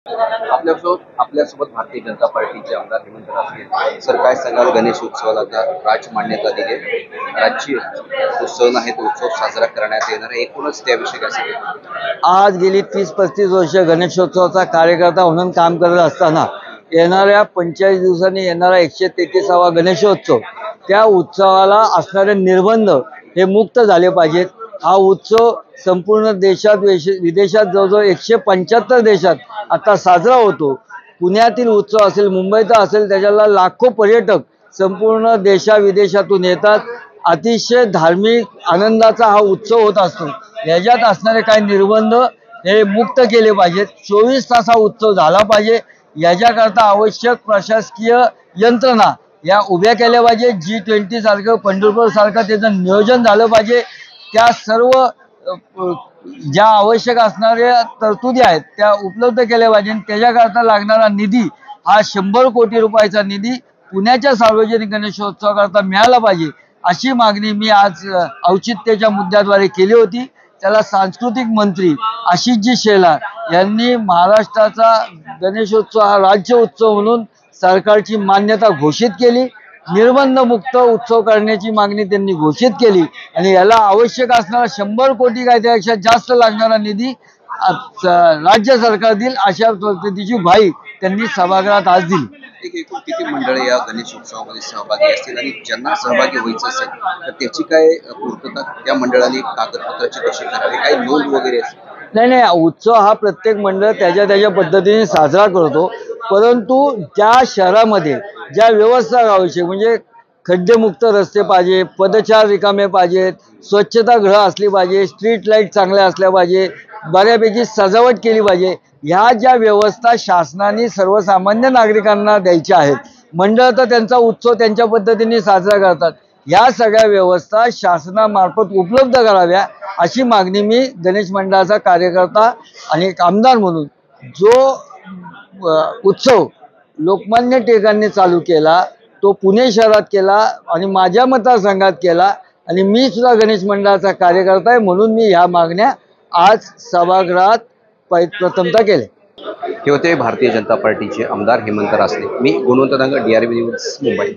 आपल्यासोबत भारतीय जनता पार्टीचे आमदार हेमंत रासगे सर, काय सांगाल? गणेश उत्सवाला आता राजमान्यता दिली आहे. राज्य जो सण आहे तो उत्सव साजरा करण्यात येणार आहे, एकूणच त्याविषयी काय सांगाल? आज गेली 30-35 वर्ष गणेशोत्सवाचा कार्यकर्ता म्हणून काम करत असताना येणाऱ्या 45 दिवसांनी येणारा 133वा गणेशोत्सव, त्या उत्सवाला असणारे निर्बंध हे मुक्त झाले पाहिजेत. हा उत्सव संपूर्ण देशात विदेशात जवळजवळ 175 देशात आता साजरा होतो. पुण्यातील उत्सव असेल, मुंबईचा असेल, त्याच्याला लाखो पर्यटक संपूर्ण देशाविदेशातून येतात. अतिशय धार्मिक आनंदाचा हा उत्सव होत असतो. याच्यात असणारे काही निर्बंध हे मुक्त केले पाहिजेत. 24 तास हा उत्सव झाला पाहिजे. याच्याकरता आवश्यक प्रशासकीय यंत्रणा या उभ्या केल्या पाहिजे. G20 सारखं, पंढरपूर सारखं त्याचं नियोजन झालं पाहिजे. त्या सर्व ज्या आवश्यक असणाऱ्या तरतुदी आहेत त्या उपलब्ध केल्या पाहिजे. त्याच्याकरता लागणारा निधी हा 100 कोटी रुपयाचा निधी पुण्याच्या सार्वजनिक गणेशोत्सवाकरता मिळाला पाहिजे, अशी मागणी मी आज औचित्याच्या मुद्द्याद्वारे केली होती. त्याला सांस्कृतिक मंत्री आशिषजी शेलार यांनी महाराष्ट्राचा गणेशोत्सव हा राज्य उत्सव म्हणून सरकारची मान्यता घोषित केली. निर्बंधमुक्त उत्सव करण्याची मागणी त्यांनी घोषित केली आणि याला आवश्यक असणारा 100 कोटी काय त्यापेक्षा जास्त लागणारा निधी राज्य सरकार देईल, अशा पद्धतीची ग्वाही त्यांनी सभागृहात आज दिली. एकूण किती मंडळे या गणेश उत्सवामध्ये सहभागी असतील आणि ज्यांना सहभागी व्हायचं असेल तर त्याची काय पूर्तता त्या मंडळाने कागदपत्राची कशी करावी, काही नोंद वगैरे असेल? नाही, उत्सव हा प्रत्येक मंडळ त्याच्या पद्धतीने साजरा करतो. परंतु त्या शहरामध्ये ज्या व्यवस्था आवश्यक, म्हणजे खड्डेमुक्त रस्ते पाहिजे, पदचार रिकामे पाहिजेत, स्वच्छतागृह असली पाहिजे, स्ट्रीट लाईट चांगल्या असल्या पाहिजे, बऱ्यापैकी सजावट केली पाहिजे. ह्या ज्या व्यवस्था शासनाने सर्वसामान्य नागरिकांना द्यायच्या आहेत. मंडळ तर त्यांचा उत्सव त्यांच्या पद्धतीने साजरा करतात. ह्या सगळ्या व्यवस्था शासनामार्फत उपलब्ध कराव्या, अशी मागणी मी गणेश मंडळाचा कार्यकर्ता आणि एक आमदार म्हणून, जो उत्सव लोकमान्य टिळकांनी चालू केला तो पुणे शहरात केला आणि माझ्या मतदारसंघात केला आणि मी सुद्धा गणेश मंडळाचा कार्यकर्ता आहे, म्हणून मी ह्या मागण्या आज सभागृहात प्रथमतः केल्या. हे होते भारतीय जनता पार्टीचे आमदार हेमंत रासगे. मी गुणवंत दांग, DRB न्यूज, मुंबई.